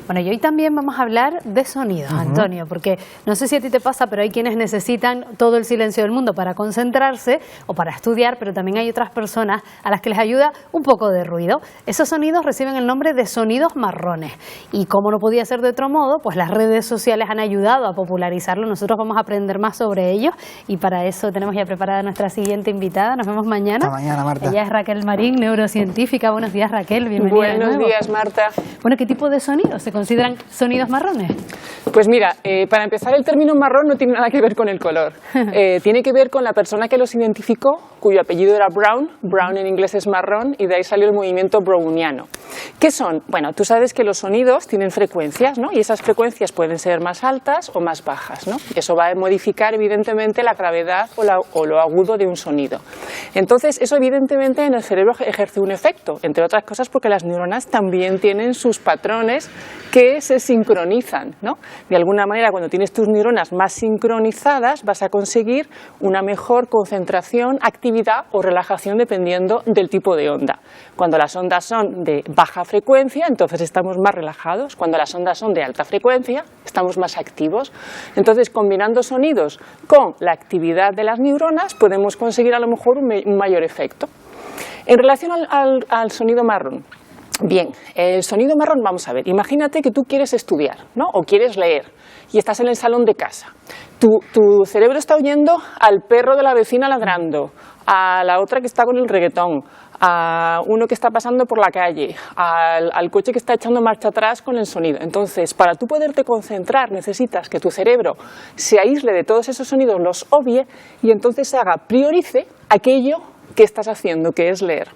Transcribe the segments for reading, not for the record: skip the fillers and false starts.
Bueno, y hoy también vamos a hablar de sonidos, Antonio, porque no sé si a ti te pasa, pero hay quienes necesitan todo el silencio del mundo para concentrarse o para estudiar, pero también hay otras personas a las que les ayuda un poco de ruido. Esos sonidos reciben el nombre de sonidos marrones. Y como no podía ser de otro modo, pues las redes sociales han ayudado a popularizarlo. Nosotros vamos a aprender más sobre ellos y para eso tenemos ya preparada nuestra siguiente invitada. Nos vemos mañana. Hasta mañana, Marta. Ella es Raquel Marín, neurocientífica. Buenos días, Raquel. Bienvenida. Buenos días, Marta. Bueno, ¿qué tipo de sonidos se consideran sonidos marrones? Pues mira, para empezar, el término marrón no tiene nada que ver con el color. Tiene que ver con la persona que los identificó, cuyo apellido era Brown. Brown en inglés es marrón y de ahí salió el movimiento browniano. ¿Qué son? Bueno, tú sabes que los sonidos tienen frecuencias, ¿no? Y esas frecuencias pueden ser más altas o más bajas, ¿no? Eso va a modificar evidentemente la gravedad o lo agudo de un sonido. Entonces, eso evidentemente en el cerebro ejerce un efecto, entre otras cosas porque las neuronas también tienen sus patrones que se sincronizan, ¿no? De alguna manera, cuando tienes tus neuronas más sincronizadas, vas a conseguir una mejor concentración, actividad o relajación dependiendo del tipo de onda. Cuando las ondas son de baja frecuencia, entonces estamos más relajados. Cuando las ondas son de alta frecuencia, estamos más activos. Entonces, combinando sonidos con la actividad de las neuronas, podemos conseguir a lo mejor un mayor efecto. En relación al sonido marrón, bien, el sonido marrón, vamos a ver, imagínate que tú quieres estudiar, ¿no? O quieres leer y estás en el salón de casa. Tu cerebro está oyendo al perro de la vecina ladrando, a la otra que está con el reggaetón, a uno que está pasando por la calle, al coche que está echando marcha atrás con el sonido. Entonces, para tú poderte concentrar, necesitas que tu cerebro se aísle de todos esos sonidos, los obvie y entonces priorice aquello que estás haciendo, que es leer.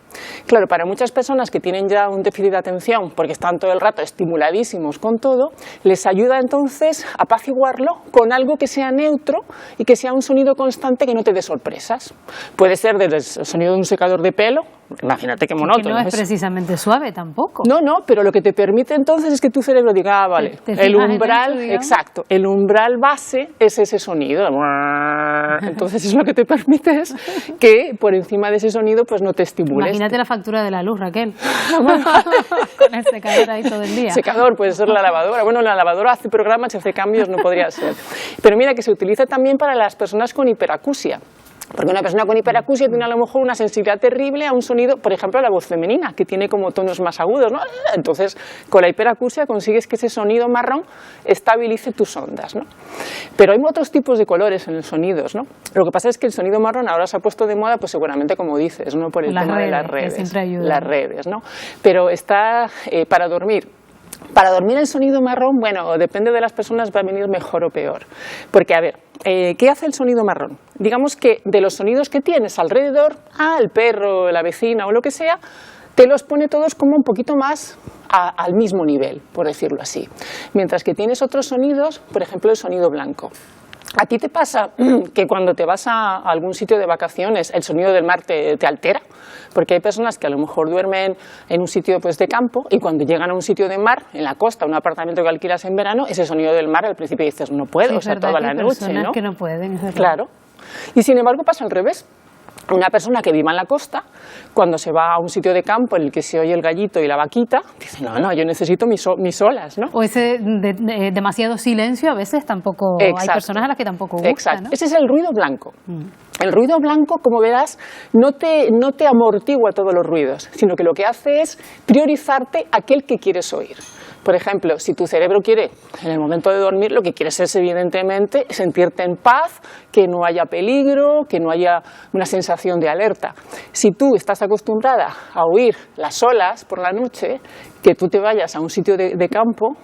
Claro, para muchas personas que tienen ya un déficit de atención, porque están todo el rato estimuladísimos con todo, les ayuda entonces a apaciguarlo con algo que sea neutro y que sea un sonido constante que no te dé sorpresas. Puede ser desde el sonido de un secador de pelo, imagínate qué monótono. Que no es precisamente suave tampoco. No, pero lo que te permite entonces es que tu cerebro diga, vale, el umbral, exacto, el umbral base es ese sonido. Entonces es lo que te permite es que por encima de ese sonido pues no te estimules. Imagínate la factura de la luz, Raquel. Con el secador ahí todo el día. Secador, puede ser la lavadora. Bueno, la lavadora hace programas y hace cambios, no podría ser. Pero mira que se utiliza también para las personas con hiperacusia. Porque una persona con hiperacusia tiene a lo mejor una sensibilidad terrible a un sonido, por ejemplo, a la voz femenina, que tiene como tonos más agudos, ¿no? Entonces, con la hiperacusia consigues que ese sonido marrón estabilice tus ondas, ¿no? Pero hay otros tipos de colores en los sonidos, ¿no? Lo que pasa es que el sonido marrón ahora se ha puesto de moda, pues seguramente, como dices, ¿no? Por el tema de las redes. Que siempre ayudan. Las redes, ¿no? Pero está para dormir. Para dormir el sonido marrón, bueno, depende de las personas, va a venir mejor o peor. Porque, a ver, ¿qué hace el sonido marrón? Digamos que de los sonidos que tienes alrededor, el perro, la vecina o lo que sea, te los pone todos como un poquito más al mismo nivel, por decirlo así. Mientras que tienes otros sonidos, por ejemplo, el sonido blanco. ¿A ti te pasa que cuando te vas a algún sitio de vacaciones el sonido del mar te altera? Porque hay personas que a lo mejor duermen en un sitio pues, de campo y cuando llegan a un sitio de mar, en la costa, un apartamento que alquilas en verano, ese sonido del mar al principio dices, no puedo, sí, o sea, toda la noche, ¿no? Que no pueden, es verdad. Claro. Y sin embargo pasa al revés. Una persona que viva en la costa, cuando se va a un sitio de campo en el que se oye el gallito y la vaquita, dice, no, yo necesito mis olas, ¿no? O ese demasiado silencio a veces tampoco, exacto, hay personas a las que tampoco gusta, exacto, ¿no? Ese es el ruido blanco. El ruido blanco, como verás, no te amortigua todos los ruidos, sino que lo que hace es priorizarte aquel que quieres oír. Por ejemplo, si tu cerebro quiere, en el momento de dormir, lo que quieres es evidentemente sentirte en paz, que no haya peligro, que no haya una sensación de alerta. Si tú estás acostumbrada a oír las olas por la noche, que tú te vayas a un sitio de campo,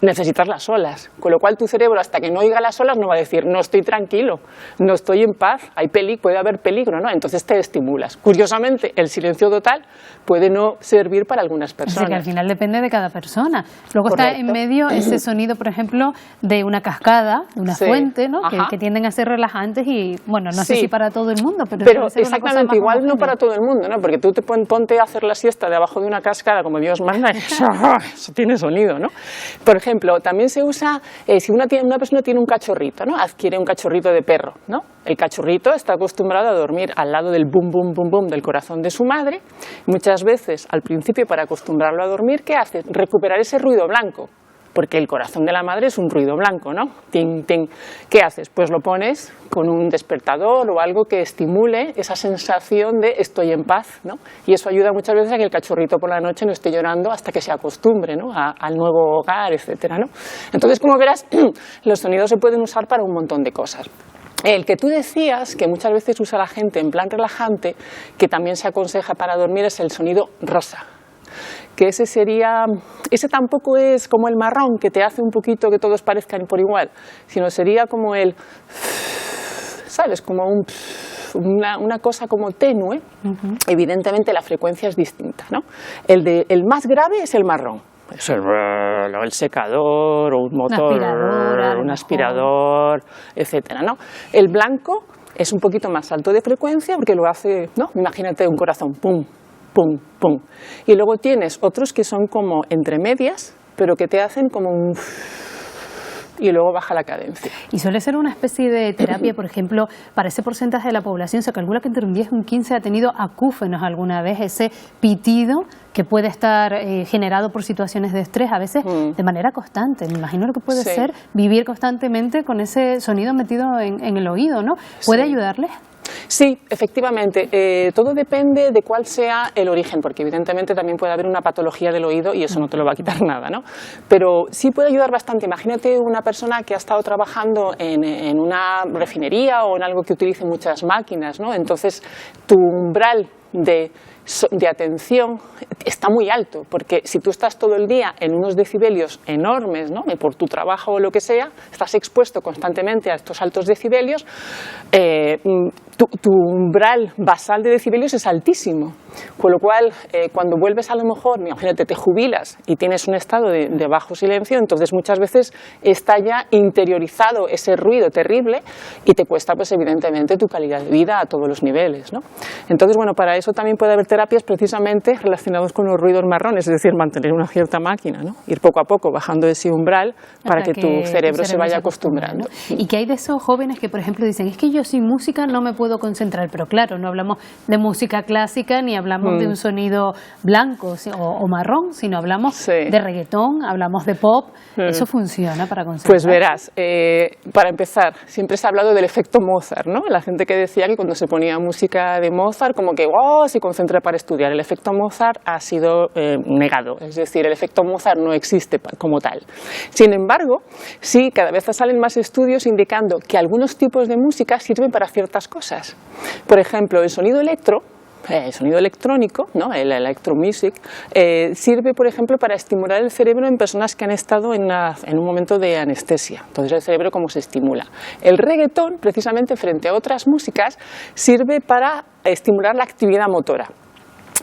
necesitas las olas, con lo cual tu cerebro hasta que no oiga las olas no va a decir no estoy tranquilo, no estoy en paz, puede haber peligro, ¿no? Entonces te estimulas. Curiosamente, el silencio total puede no servir para algunas personas. Así que al final depende de cada persona. Luego Correcto. Está en medio ese sonido, por ejemplo, de una cascada, de una fuente, ¿no? Que tienden a ser relajantes y, bueno, no sé si para todo el mundo, pero exactamente, igual no para todo el mundo, ¿no? Porque tú te ponte a hacer la siesta debajo de una cascada como Dios manda y eso tiene sonido, ¿no? Por ejemplo, también se usa, si una persona tiene un cachorrito, ¿no? Adquiere un cachorrito de perro, ¿no? El cachorrito está acostumbrado a dormir al lado del bum, bum, bum, bum del corazón de su madre. Muchas veces, al principio, para acostumbrarlo a dormir, ¿qué hace? Recuperar ese ruido blanco. porque el corazón de la madre es un ruido blanco, ¿no? Ting, ting. ¿Qué haces? Pues lo pones con un despertador o algo que estimule esa sensación de estoy en paz, ¿no? Y eso ayuda muchas veces a que el cachorrito por la noche no esté llorando hasta que se acostumbre, ¿no? al nuevo hogar, etcétera, ¿no? Entonces, como verás, los sonidos se pueden usar para un montón de cosas. El que tú decías, que muchas veces usa la gente en plan relajante, que también se aconseja para dormir, es el sonido rosa. Que ese tampoco es como el marrón, que te hace un poquito que todos parezcan por igual, sino sería como el, ¿sabes? Como una cosa como tenue. Evidentemente la frecuencia es distinta, ¿no? El más grave es el marrón. Es el secador o un motor, un aspirador, etcétera, ¿no? El blanco es un poquito más alto de frecuencia porque lo hace, ¿no? Imagínate un corazón, pum, pum, pum. Y luego tienes otros que son como entre medias, pero que te hacen como un... y luego baja la cadencia. Y suele ser una especie de terapia, por ejemplo, para ese porcentaje de la población, se calcula que entre un 10 y un 15 ha tenido acúfenos alguna vez, ese pitido que puede estar generado por situaciones de estrés, a veces de manera constante. Me imagino lo que puede ser vivir constantemente con ese sonido metido en el oído, ¿no? ¿Puede ayudarles? Sí, efectivamente. Todo depende de cuál sea el origen, porque evidentemente también puede haber una patología del oído y eso no te lo va a quitar nada, ¿no? Pero sí puede ayudar bastante. Imagínate una persona que ha estado trabajando en una refinería o en algo que utilice muchas máquinas, ¿no? Entonces tu umbral de atención está muy alto, porque si tú estás todo el día en unos decibelios enormes, ¿no? Por tu trabajo o lo que sea, estás expuesto constantemente a estos altos decibelios, tu umbral basal de decibelios es altísimo, con lo cual cuando vuelves a lo mejor, imagínate, te jubilas y tienes un estado de bajo silencio, entonces muchas veces está ya interiorizado ese ruido terrible y te cuesta pues evidentemente tu calidad de vida a todos los niveles, ¿no? Entonces bueno, para eso también puede haber terapias precisamente relacionadas con los ruidos marrones, es decir, mantener una cierta máquina, ¿no? Ir poco a poco bajando ese umbral para que tu cerebro se vaya acostumbrando. ¿No? ¿Y qué hay de esos jóvenes que, por ejemplo, dicen, es que yo sin música no me puedo concentrar? Pero claro, no hablamos de música clásica ni hablamos de un sonido blanco o marrón, sino hablamos de reggaetón, hablamos de pop. ¿Eso funciona para concentrar? Pues verás, para empezar, siempre se ha hablado del efecto Mozart, ¿no? La gente que decía que cuando se ponía música de Mozart, como que wow, se concentra para estudiar. El efecto Mozart ha sido negado, es decir, el efecto Mozart no existe como tal. Sin embargo, sí, cada vez salen más estudios indicando que algunos tipos de música sirven para ciertas cosas. Por ejemplo, el sonido electrónico, ¿no? El electromusic, sirve, por ejemplo, para estimular el cerebro en personas que han estado en un momento de anestesia. Entonces el cerebro cómo se estimula. El reggaetón, precisamente frente a otras músicas, sirve para estimular la actividad motora.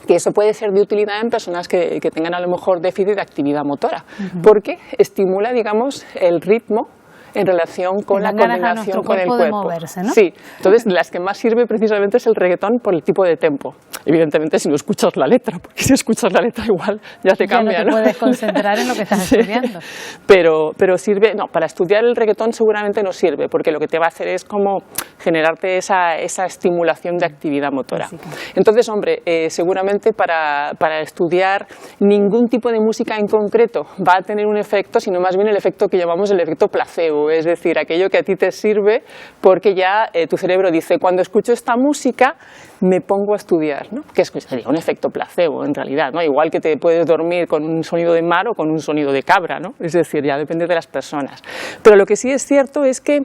Que eso puede ser de utilidad en personas que tengan a lo mejor déficit de actividad motora, porque estimula, digamos, el ritmo en relación con la coordinación con el cuerpo. Moverse, ¿no? Sí, entonces las que más sirve precisamente es el reggaetón por el tipo de tempo. Evidentemente si no escuchas la letra, porque si escuchas la letra igual ya te cambia, no te puedes concentrar en lo que estás estudiando. Pero sirve, no, para estudiar el reggaetón seguramente no sirve, porque lo que te va a hacer es como generarte esa estimulación de actividad motora. Entonces, hombre, seguramente para estudiar ningún tipo de música en concreto va a tener un efecto, sino más bien el efecto que llamamos el efecto placebo. Es decir, aquello que a ti te sirve porque ya tu cerebro dice, cuando escucho esta música me pongo a estudiar, ¿no? Que sería un efecto placebo en realidad, ¿no? Igual que te puedes dormir con un sonido de mar o con un sonido de cabra, ¿no? Es decir, ya depende de las personas. Pero lo que sí es cierto es que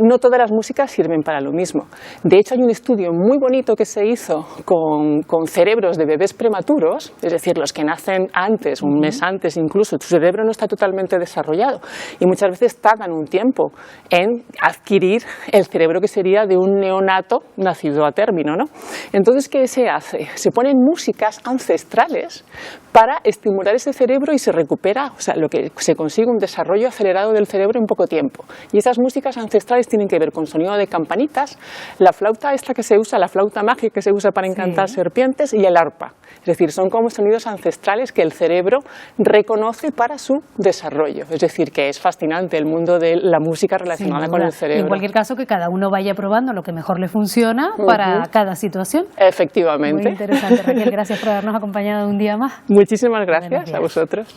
no todas las músicas sirven para lo mismo. De hecho, hay un estudio muy bonito que se hizo con cerebros de bebés prematuros, es decir, los que nacen antes, un mes antes incluso, tu cerebro no está totalmente desarrollado y muchas veces tardan un tiempo en adquirir el cerebro que sería de un neonato nacido a término, ¿no? Entonces, ¿qué se hace? Se ponen músicas ancestrales para estimular ese cerebro y se recupera, o sea, lo que se consigue un desarrollo acelerado del cerebro en poco tiempo. Y esas músicas ancestrales tienen que ver con sonido de campanitas, la flauta esta que se usa, la flauta mágica que se usa para encantar serpientes y el arpa. Es decir, son como sonidos ancestrales que el cerebro reconoce para su desarrollo. Es decir, que es fascinante el mundo de la música relacionada con el cerebro. En cualquier caso, que cada uno vaya probando lo que mejor le funciona para cada situación. Efectivamente. Muy interesante, Raquel. Gracias por habernos acompañado un día más. Muchísimas gracias a vosotros.